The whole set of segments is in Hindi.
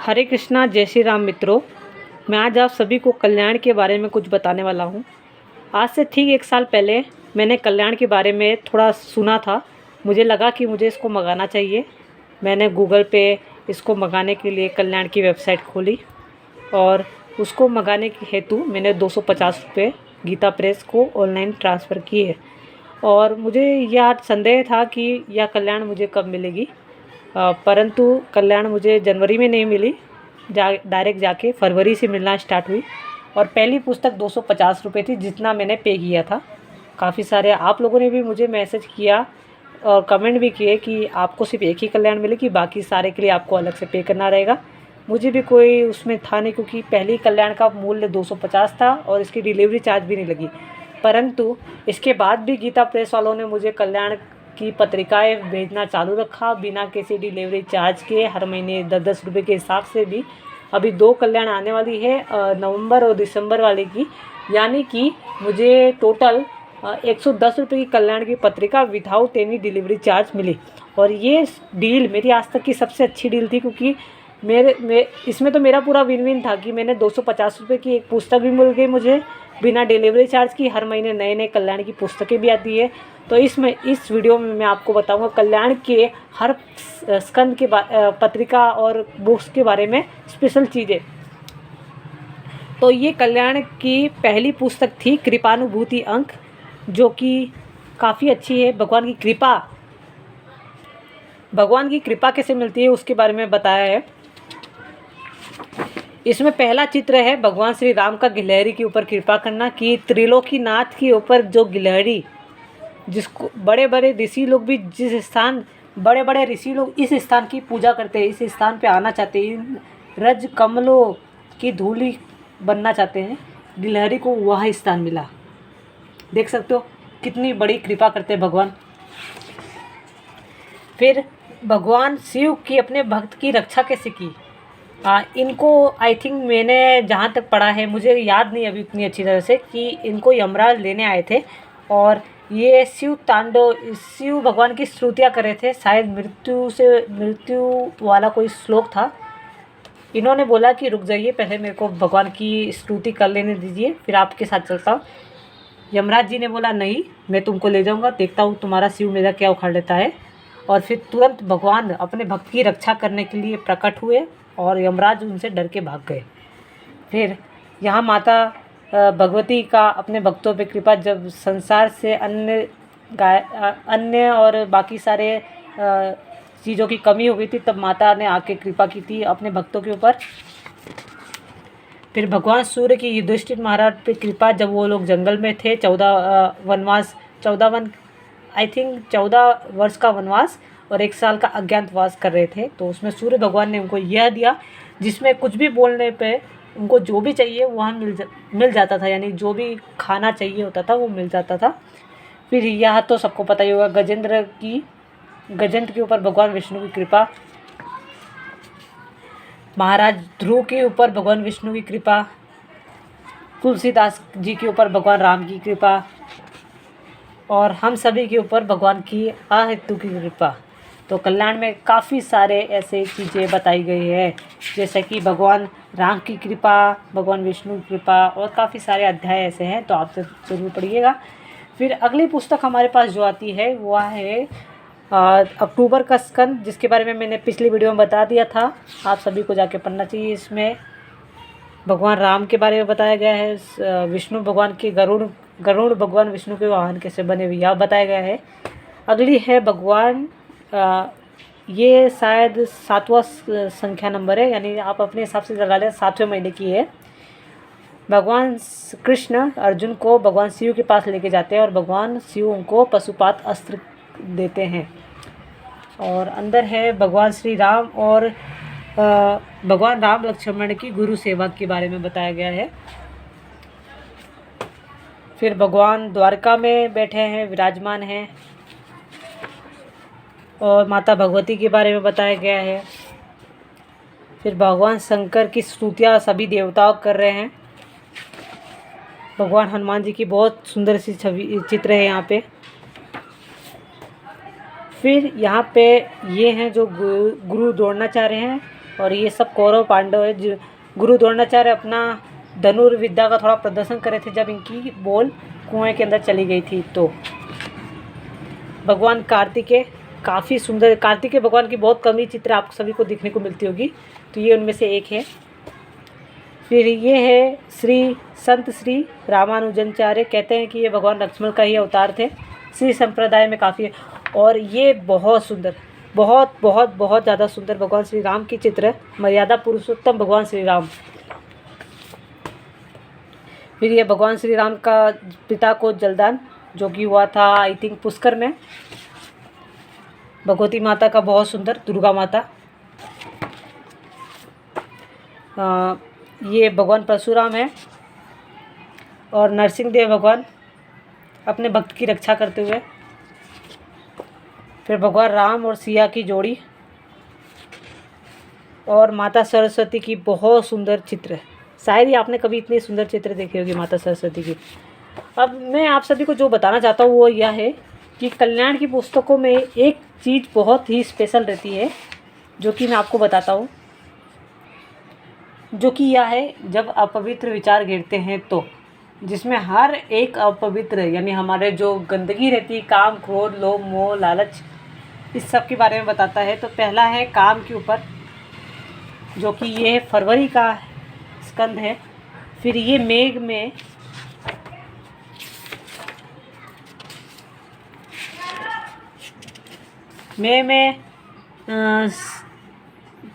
हरे कृष्णा, जय श्री राम मित्रों। मैं आज आप सभी को कल्याण के बारे में कुछ बताने वाला हूँ। आज से ठीक 1 साल पहले मैंने कल्याण के बारे में थोड़ा सुना था। मुझे लगा कि मुझे इसको मंगाना चाहिए। मैंने गूगल पे इसको मंगाने के लिए कल्याण की वेबसाइट खोली और उसको मंगाने के हेतु मैंने 250 रुपये गीता प्रेस को ऑनलाइन ट्रांसफ़र किए। और मुझे यह संदेह था कि यह कल्याण मुझे कब मिलेगी, परंतु कल्याण मुझे जनवरी में नहीं मिली, डायरेक्ट जाके फरवरी से मिलना स्टार्ट हुई। और पहली पुस्तक 250 रुपये थी, जितना मैंने पे किया था। काफ़ी सारे आप लोगों ने भी मुझे मैसेज किया और कमेंट भी किए कि आपको सिर्फ एक ही कल्याण मिलेगी, बाकी सारे के लिए आपको अलग से पे करना रहेगा। मुझे भी कोई उसमें था नहीं, क्योंकि पहली कल्याण का मूल्य 250 था और इसकी डिलीवरी चार्ज भी नहीं लगी। परंतु इसके बाद भी गीता प्रेस वालों ने मुझे कल्याण की पत्रिकाएं भेजना चालू रखा बिना किसी डिलीवरी चार्ज के, हर महीने 10-10 रुपये के हिसाब से भी। अभी 2 कल्याण आने वाली है, नवंबर और दिसंबर वाले की, यानी कि मुझे टोटल 110 रुपये की कल्याण की पत्रिका विदाउट एनी डिलीवरी चार्ज मिली। और ये डील मेरी आज तक की सबसे अच्छी डील थी, क्योंकि इसमें तो मेरा पूरा विन विन था कि मैंने 250 रुपये की एक पुस्तक भी मिल गई मुझे बिना डिलीवरी चार्ज की। हर महीने नए नए कल्याण की पुस्तकें भी आती है। तो इस वीडियो में मैं आपको बताऊंगा कल्याण के हर स्कंद के पत्रिका और बुक्स के बारे में स्पेशल चीज़ें। तो ये कल्याण की पहली पुस्तक थी कृपानुभूति अंक, जो कि काफ़ी अच्छी है। भगवान की कृपा कैसे मिलती है उसके बारे में बताया है। इसमें पहला चित्र है भगवान श्री राम का गिलहरी के ऊपर कृपा करना, कि त्रिलोकीनाथ के ऊपर जो गिलहरी, जिसको बड़े बड़े ऋषि लोग भी बड़े बड़े ऋषि लोग इस स्थान की पूजा करते हैं, इस स्थान पे आना चाहते हैं, रज कमलों की धूली बनना चाहते हैं, गिलहरी को वह स्थान मिला। देख सकते हो कितनी बड़ी कृपा करते हैं भगवान। फिर भगवान शिव की अपने भक्त की रक्षा कैसे की, इनको आई थिंक मैंने जहाँ तक पढ़ा है, मुझे याद नहीं अभी उतनी अच्छी तरह से, कि इनको यमराज लेने आए थे और ये शिव भगवान की स्तुतियाँ कर रहे थे। शायद मृत्यु वाला कोई श्लोक था। इन्होंने बोला कि रुक जाइए, पहले मेरे को भगवान की स्तुति कर लेने दीजिए, फिर आपके साथ चलता हूँ। यमराज जी ने बोला नहीं, मैं तुमको ले जाऊँगा, देखता हूँ तुम्हारा शिव मेरा क्या उखाड़ लेता है। और फिर तुरंत भगवान अपने भक्त की रक्षा करने के लिए प्रकट हुए और यमराज उनसे डर के भाग गए। फिर यहाँ माता भगवती का अपने भक्तों पे कृपा, जब संसार से अन्य और बाकी सारे चीज़ों की कमी हो गई थी, तब माता ने आके कृपा की थी अपने भक्तों के ऊपर। फिर भगवान सूर्य की युधिष्ठिर महाराज पे कृपा, जब वो लोग जंगल में थे, 14 वर्ष का वनवास और 1 साल का अज्ञातवास कर रहे थे, तो उसमें सूर्य भगवान ने उनको यह दिया जिसमें कुछ भी बोलने पे उनको जो भी चाहिए वहाँ मिल जाता था, यानी जो भी खाना चाहिए होता था वो मिल जाता था। फिर यह तो सबको पता ही होगा, गजेंद्र के ऊपर भगवान विष्णु की कृपा, महाराज ध्रुव के ऊपर भगवान विष्णु की कृपा, तुलसीदास जी के ऊपर भगवान राम की कृपा, और हम सभी के ऊपर भगवान की अहेतु की कृपा। तो कल्याण में काफ़ी सारे ऐसे चीज़ें बताई गई है, जैसे कि भगवान राम की कृपा, भगवान विष्णु की कृपा, और काफ़ी सारे अध्याय ऐसे हैं, तो आप ज़रूर पढ़िएगा। फिर अगली पुस्तक हमारे पास जो आती है वह है अक्टूबर का स्कंद, जिसके बारे में मैंने पिछली वीडियो में बता दिया था, आप सभी को जाके पढ़ना चाहिए। इसमें भगवान राम के बारे में बताया गया है, विष्णु भगवान के गरुड़ भगवान विष्णु के वाहन कैसे बने हुए यह बताया गया है। अगली है भगवान, ये शायद 7वां संख्या नंबर है, यानी आप अपने हिसाब से लगा लें, 7वें महीने की है। भगवान कृष्ण अर्जुन को भगवान शिव के पास लेके जाते हैं और भगवान शिव उनको पशुपात अस्त्र देते हैं। और अंदर है भगवान श्री राम और भगवान राम लक्ष्मण की गुरु सेवा के बारे में बताया गया है। फिर भगवान द्वारका में बैठे हैं, विराजमान हैं, और माता भगवती के बारे में बताया गया है। फिर भगवान शंकर की स्तुतियाँ सभी देवताओं कर रहे हैं। भगवान हनुमान जी की बहुत सुंदर सी चित्र है यहाँ पे। फिर यहाँ पे ये हैं जो गुरु दौड़ना चाह रहे हैं, और ये सब कौरव पांडव है। जो गुरु द्रोणाचार्य अपना धनुर्विद्या का थोड़ा प्रदर्शन करे थे जब इनकी बॉल कुएं के अंदर चली गई थी। तो भगवान कार्तिकेय काफ़ी सुंदर, कार्तिकेय भगवान की बहुत कम ही चित्र आप सभी को देखने को मिलती होगी, तो ये उनमें से एक है। फिर ये है संत श्री रामानुजनाचार्य, कहते हैं कि ये भगवान लक्ष्मण का ही अवतार थे। श्री संप्रदाय में काफ़ी है। और ये बहुत सुंदर, बहुत बहुत बहुत ज़्यादा सुंदर भगवान श्री राम की चित्र है, मर्यादा पुरुषोत्तम भगवान श्री राम। फिर ये भगवान श्री राम का पिता को जलदान जो कि हुआ था आई थिंक पुष्कर में। भगवती माता का बहुत सुंदर, दुर्गा माता। ये भगवान परशुराम है और नरसिंहदेव भगवान अपने भक्त की रक्षा करते हुए। फिर भगवान राम और सिया की जोड़ी और माता सरस्वती की बहुत सुंदर चित्र है। शायद ही आपने कभी इतनी सुंदर चित्र देखी होगी माता सरस्वती की। अब मैं आप सभी को जो बताना चाहता हूँ वो यह है कि कल्याण की पुस्तकों में एक चीज़ बहुत ही स्पेशल रहती है जो कि मैं आपको बताता हूँ, जो कि यह है जब अपवित्र विचार गिरते हैं तो, जिसमें हर एक अपवित्र यानी हमारे जो गंदगी रहती है, काम, क्रोध, लोभ, मोह, लालच, इस सब के बारे में बताता है। तो पहला है काम के ऊपर, जो कि ये फरवरी का स्कंद है। फिर ये मेघ में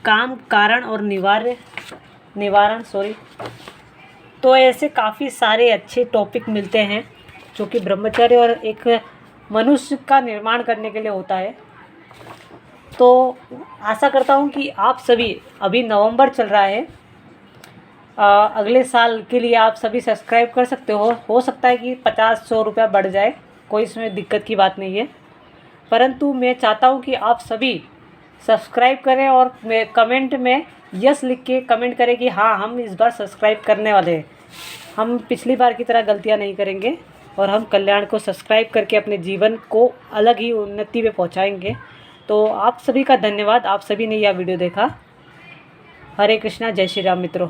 काम, कारण और निवारण तो ऐसे काफ़ी सारे अच्छे टॉपिक मिलते हैं जो कि ब्रह्मचर्य और एक मनुष्य का निर्माण करने के लिए होता है। तो आशा करता हूँ कि आप सभी, अभी नवंबर चल रहा है, अगले साल के लिए आप सभी सब्सक्राइब कर सकते हो सकता है कि 50-100 रुपया बढ़ जाए, कोई इसमें दिक्कत की बात नहीं है। परंतु मैं चाहता हूँ कि आप सभी सब्सक्राइब करें और कमेंट में यस लिख के कमेंट करें कि हाँ, हम इस बार सब्सक्राइब करने वाले हैं। हम पिछली बार की तरह गलतियाँ नहीं करेंगे और हम कल्याण को सब्सक्राइब करके अपने जीवन को अलग ही उन्नति में पहुँचाएँगे। तो आप सभी का धन्यवाद, आप सभी ने यह वीडियो देखा। हरे कृष्णा, जय श्री राम मित्रों।